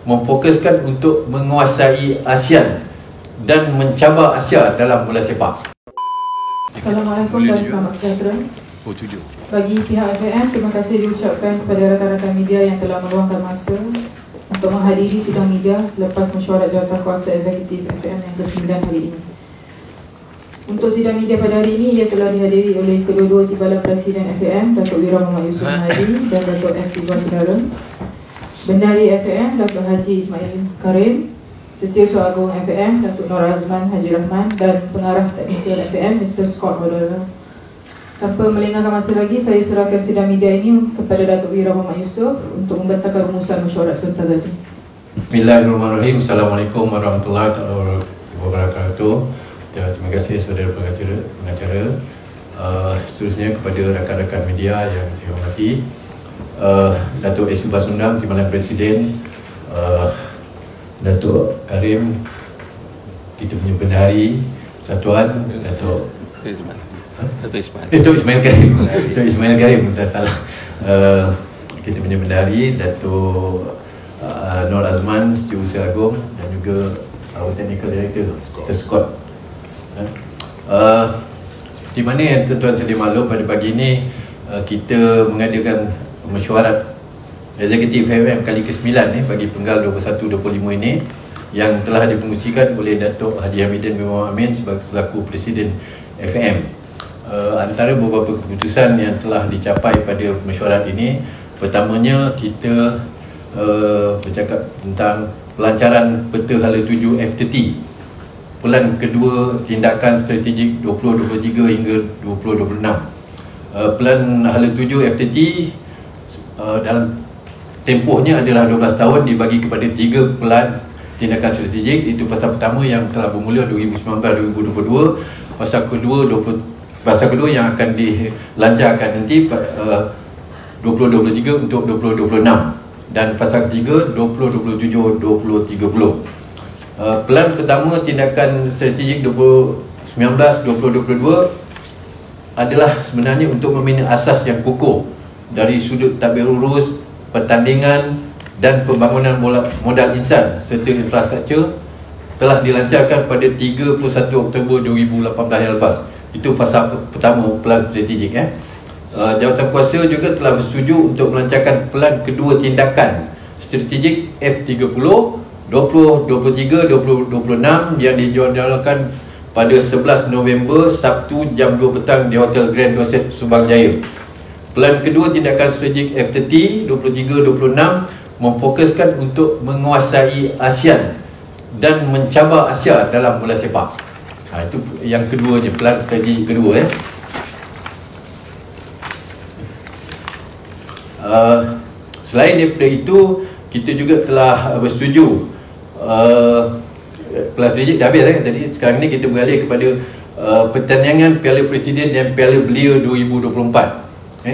memfokuskan untuk menguasai ASEAN dan mencabar Asia dalam bola sepak. Assalamualaikum dan selamat sejahtera. Bagi pihak FAM, terima kasih diucapkan kepada rakan-rakan media yang telah meluangkan masa untuk menghadiri sidang media selepas mesyuarat jawatankuasa eksekutif FAM yang ke-9 hari ini. Untuk sidang media pada hari ini, ia telah dihadiri oleh kedua-dua Timbalan Presiden FAM, Datuk Wira Muhammad Yusof Mahdi dan Datuk S. Iwan Saudara, Bendahari FAM, Datuk Haji Ismail Karim, Setiausaha Agung FAM, Datuk Nur Azman Haji Rahman dan Pengarah Teknikal FAM, Mr. Scott Modera. Tanpa melengahkan masa lagi, saya serahkan sidang media ini kepada Datuk Wira Muhammad Yusof untuk membantahkan rumusan mesyuarat sebentar tadi. Bismillahirrahmanirrahim. Assalamualaikum warahmatullahi wabarakatuh. Terima kasih saudara pengacara. Seterusnya kepada rakan-rakan media yang saya hormati, Datuk S. Basundam, Timbalan Presiden, Datuk Karim, kita punya Bendahari Satuan, Datuk Ismail Karim, dah salah. Kita punya Bendahari, Datuk Nur Azman, Setiausaha Agung dan juga our Technical Director, Mr. Scott. Seperti mana yang tuan-tuan sedia maklum, pada pagi ini kita mengadakan mesyuarat Eksekutif FAM kali ke-9 bagi penggal 21-25 ini, yang telah dipengungsikan oleh Datuk Haji Hamidin bin Muhammad Amin selaku Presiden FAM. Antara beberapa keputusan yang telah dicapai pada mesyuarat ini, pertamanya kita bercakap tentang pelancaran peta hala 7 FTT, Pelan kedua tindakan strategik 2023 hingga 2026. Pelan hala 7 FTT dalam tempohnya adalah 12 tahun dibagi kepada 3 pelan tindakan strategik. Itu fasa pertama yang telah bermula 2019-2022, fasa kedua yang akan dilancarkan nanti 2023 untuk 2026, dan fasa ketiga 2027-2030. Pelan pertama tindakan strategik 2019-2022 adalah sebenarnya untuk membina asas yang kukuh dari sudut tadbir urus, pertandingan dan pembangunan modal insan serta infrastruktur, telah dilancarkan pada 31 Oktober 2018 yang lepas. Itu fasa pertama pelan strategik. Jawatankuasa juga telah bersetuju untuk melancarkan pelan kedua tindakan strategik F30 2023-2026 yang dijalankan pada 11 November Sabtu jam 2 petang di Hotel Grand Dorset, Subang Jaya. Pelan kedua tindakan strategik F30 23-26 memfokuskan untuk menguasai ASEAN dan mencabar Asia dalam bola sepak. Itu yang keduanya, pelan strategi kedua. Selain daripada itu, kita juga telah bersetuju pelan strategik dah habis tadi. Sekarang ni kita beralih kepada pertandingan Piala Presiden dan Piala Belia 2024.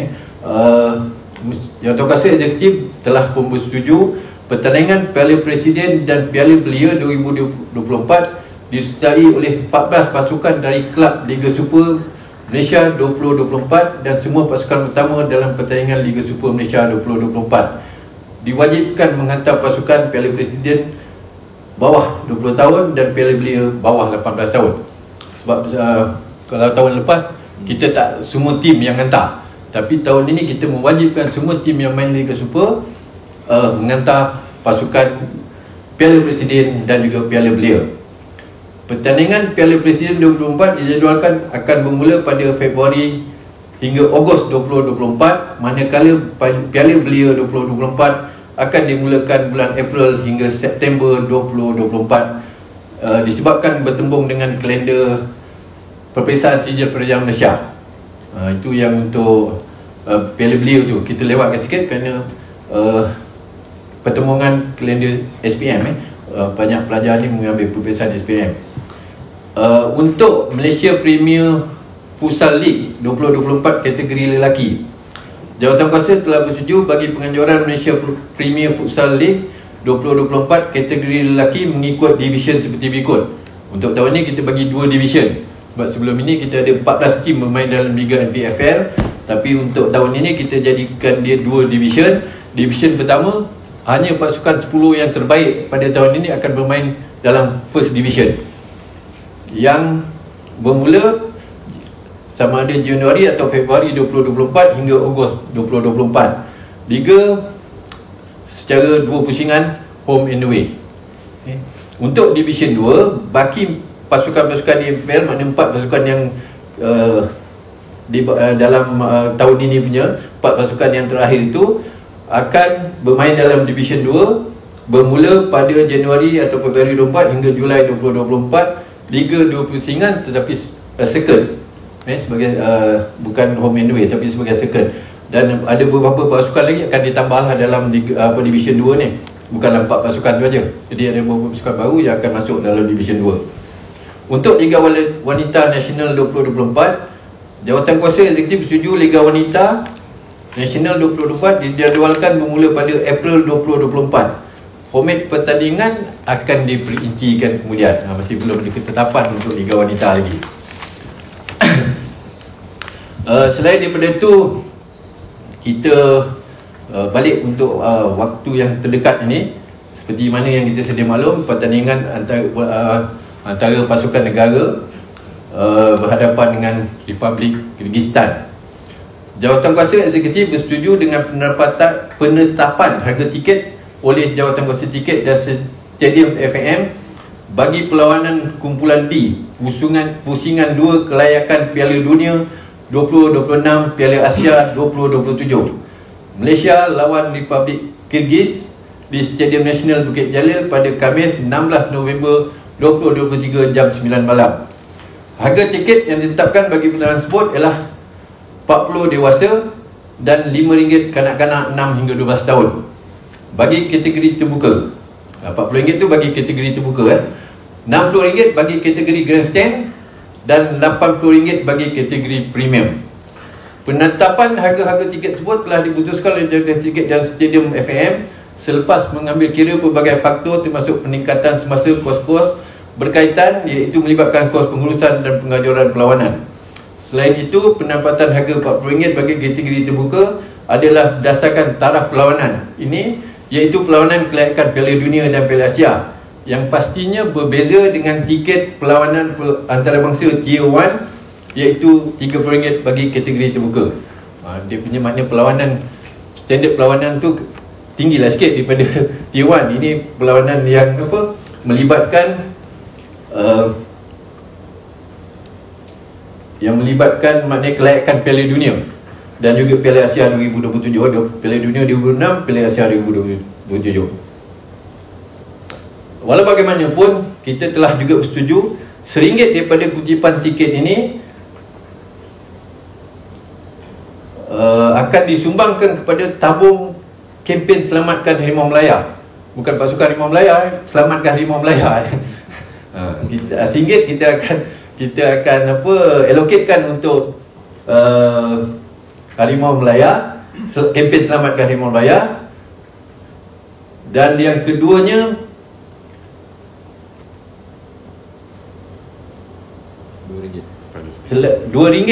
Jawatankuasa Eksekutif telah pun bersetuju pertandingan Piala Presiden dan Piala Belia 2024 disertai oleh 14 pasukan dari klub Liga Super Malaysia 2024 dan semua pasukan utama dalam pertandingan Liga Super Malaysia 2024 diwajibkan menghantar pasukan Piala Presiden bawah 20 tahun dan Piala Belia bawah 18 tahun. Sebab kalau tahun lepas kita tak semua tim yang hantar, tapi tahun ini kita mewajibkan semua tim yang main Liga Super menghantar pasukan Piala Presiden dan juga Piala Belia. Pertandingan Piala Presiden 2024 dijadualkan akan bermula pada Februari hingga Ogos 2024, manakala Piala Belia 2024 akan dimulakan bulan April hingga September 2024, disebabkan bertembung dengan kalender perpisahan sijil Peraja Malaysia. Itu yang untuk Piala Belia tu kita lewatkan sikit kerana pertembungan kalender SPM. Banyak pelajar ni mengambil perpisahan SPM. Untuk Malaysia Premier Futsal League 2024 kategori lelaki, Jawatankuasa telah bersetuju bagi penganjuran Malaysia Premier Futsal League 2024 kategori lelaki mengikut division seperti berikut. Untuk tahun ini kita bagi 2 division. Sebab sebelum ini kita ada 14 tim bermain dalam Liga NPFL, tapi untuk tahun ini kita jadikan dia 2 division. Division pertama hanya pasukan 10 yang terbaik pada tahun ini akan bermain dalam First Division, yang bermula sama ada Januari atau Februari 2024 hingga Ogos 2024. Liga secara 2 pusingan, home and away. Untuk Division 2, baki pasukan-pasukan di FPL, maknanya 4 pasukan yang dalam tahun ini punya 4 pasukan yang terakhir itu akan bermain dalam Division 2 bermula pada Januari atau Februari 24 hingga Julai 2024. Liga 2 pusingan tetapi second, sebagai bukan home and away tapi sebagai second. Dan ada beberapa pasukan lagi akan ditambah dalam Division 2 ni, bukanlah 4 pasukan tu aja. Jadi ada beberapa pasukan baru yang akan masuk dalam Division 2. Untuk Liga Wanita Nasional 2024, Jawatankuasa Eksekutif setuju Liga Wanita Nasional 2024 dijadualkan bermula pada April 2024. Format pertandingan akan diperincikan kemudian. Masih belum ada ketetapan untuk Liga Wanita lagi. Selain daripada itu, kita balik untuk waktu yang terdekat ini. Seperti mana yang kita sedia maklum, pertandingan antara pasukan negara berhadapan dengan Republik Kyrgyzstan. Jawatankuasa Eksekutif bersetuju dengan penetapan harga tiket oleh Jawatankuasa Tiket dan Stadium FAM bagi perlawanan kumpulan D pusingan 2 kelayakan Piala Dunia 2026, Piala Asia 2027. Malaysia lawan Republik Kyrgyz di Stadium Nasional Bukit Jalil pada Khamis 16 November 2023 jam 9 malam. Harga tiket yang ditetapkan bagi pertandingan tersebut ialah RM40 dewasa dan RM5 kanak-kanak 6 hingga 12 tahun bagi kategori terbuka. RM40 tu bagi kategori terbuka, RM60 bagi kategori grandstand dan RM80 bagi kategori premium. Penetapan harga-harga tiket tersebut telah diputuskan oleh Jawatankuasa Tiket dan Stadium FAM selepas mengambil kira pelbagai faktor termasuk peningkatan semasa kos-kos berkaitan, iaitu melibatkan kos pengurusan dan pengajuran perlawanan. Selain itu, penempatan harga RM40 bagi kategori terbuka adalah berdasarkan taraf perlawanan ini, iaitu perlawanan kelayakan Piala Dunia dan Piala Asia, yang pastinya berbeza dengan tiket perlawanan antarabangsa Tier 1, iaitu RM30 bagi kategori terbuka. Dia punya makna perlawanan, standard perlawanan tu tinggilah sikit daripada Tier 1. Ini perlawanan yang melibatkan maknanya kelayakan Piala Dunia dan juga Piala Asia 2027, Piala Dunia 2026, Piala Asia 2027. Walau bagaimanapun, kita telah juga bersetuju RM1 daripada kutipan tiket ini akan disumbangkan kepada tabung kempen Selamatkan Harimau Melaya. Bukan pasukan Harimau Melaya, Selamatkan Harimau Melaya. RM1 kita akan allocatekan untuk Harimau Melaya, kempen Selamatkan Harimau Melaya. Dan yang keduanya RM2.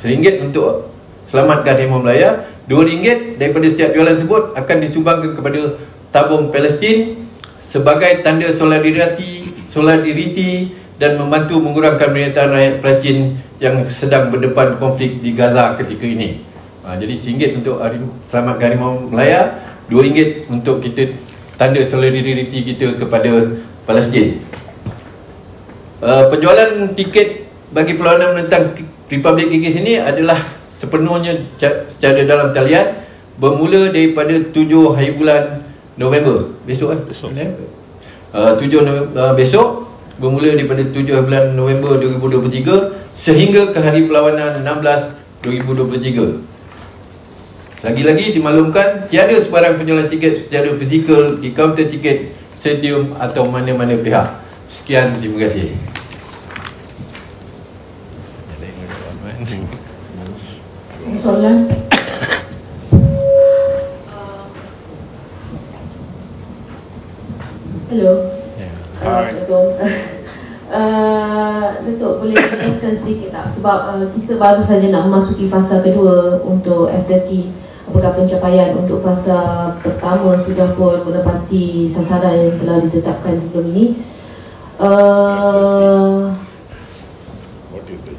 RM1 untuk Selamatkan Harimau Melaya, RM2 daripada setiap jualan tersebut akan disumbangkan kepada tabung Palestin sebagai tanda solidariti dan membantu mengurangkan penderitaan rakyat Palestin yang sedang berdepan konflik di Gaza ketika ini. Jadi RM1 untuk Selamatkan Harimau Melaya, RM2 untuk kita tanda solidariti kita kepada Palestin. Penjualan tiket bagi perlawanan menentang Republik Kyrgyz ini adalah sepenuhnya secara dalam talian bermula daripada 7 hari bulan November besok. Besok bermula daripada 7 hari bulan November 2023 sehingga ke hari perlawanan 16 2023. Lagi-lagi dimaklumkan tiada sebarang penjualan tiket secara fizikal di kaunter tiket, stadium atau mana-mana pihak. Sekian, terima kasih. Soalan? Hello. Datuk boleh jelaskan sedikit tak? Sebab kita baru saja nak memasuki fasa kedua untuk F30. apakah pencapaian untuk fasa pertama sudah pun menepati sasaran yang telah ditetapkan sebelum ini.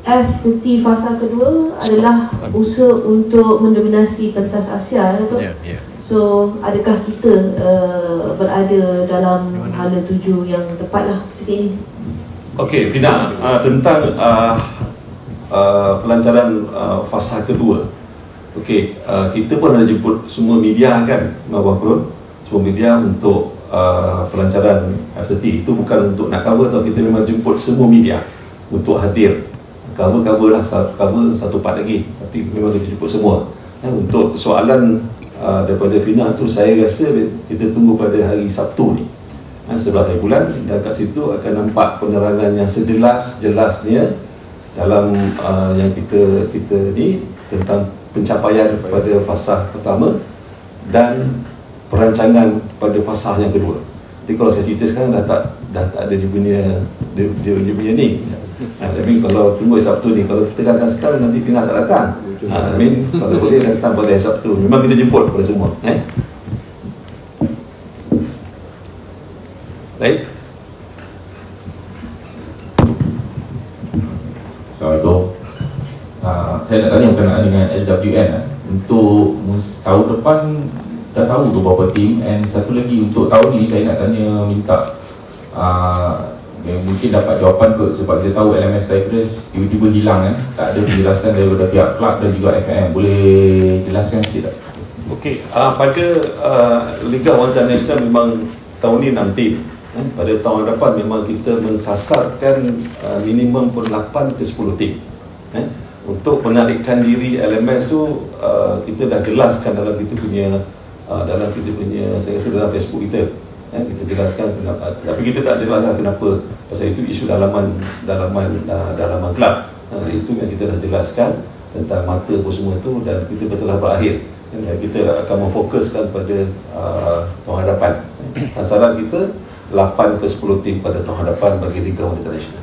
FT fasa kedua adalah usaha untuk mendominasi pentas Asia, betul? So, adakah kita berada dalam hala tuju yang tepatlah ketika ini? Okey, Fina, tentang pelancaran fasa kedua. Okey, kita pun ada jemput semua media kan, semua media untuk pelancaran F30. Itu bukan untuk nak cover tau, kita memang jemput semua media untuk hadir. Cover lah, cover satu part lagi, tapi memang kita jemput semua. Untuk soalan daripada Fina tu, saya rasa kita tunggu pada hari Sabtu ni, 11 hari bulan, dan kat situ akan nampak penerangan yang sejelas-jelasnya dalam yang kita ni tentang pencapaian pada fasa pertama dan perancangan pada fasa yang kedua. Jadi kalau saya cerita sekarang dah tak ada dia punya ni. Tapi kalau tunggu Sabtu ni, kalau kita katakan sekarang nanti Fina tak datang. Kalau boleh datang pada Sabtu. Memang kita jemput pada semua. Baik. Assalamualaikum. Saya nak tanya berkenaan dengan LWN. Untuk tahun depan dah tahu tu berapa tim, and satu lagi untuk tahun ni saya nak tanya, minta mungkin dapat jawapan kot, sebab kita tahu LMS Tigers tiba-tiba hilang kan, tak ada penjelasan daripada pihak kelab dan juga FAM. Boleh jelaskan sikit tak? Okey, pada Liga Wanita Nasional memang tahun ni 6 tim. Pada tahun hadapan memang kita mensasarkan minimum pun 8 ke 10 tim. Untuk menarikkan diri LMS tu, kita dah jelaskan dalam kita punya saya rasa dalam Facebook kita. Kita jelaskan kenapa, tapi kita tak jelaskan kenapa, pasal itu isu dalaman kelab. Itu yang kita dah jelaskan tentang mata apa semua tu, dan kita telah berakhir. Kita akan memfokuskan pada tahun hadapan. Sasaran kita 8 ke 10 tim pada tahun hadapan bagi Liga Wanita Nasional.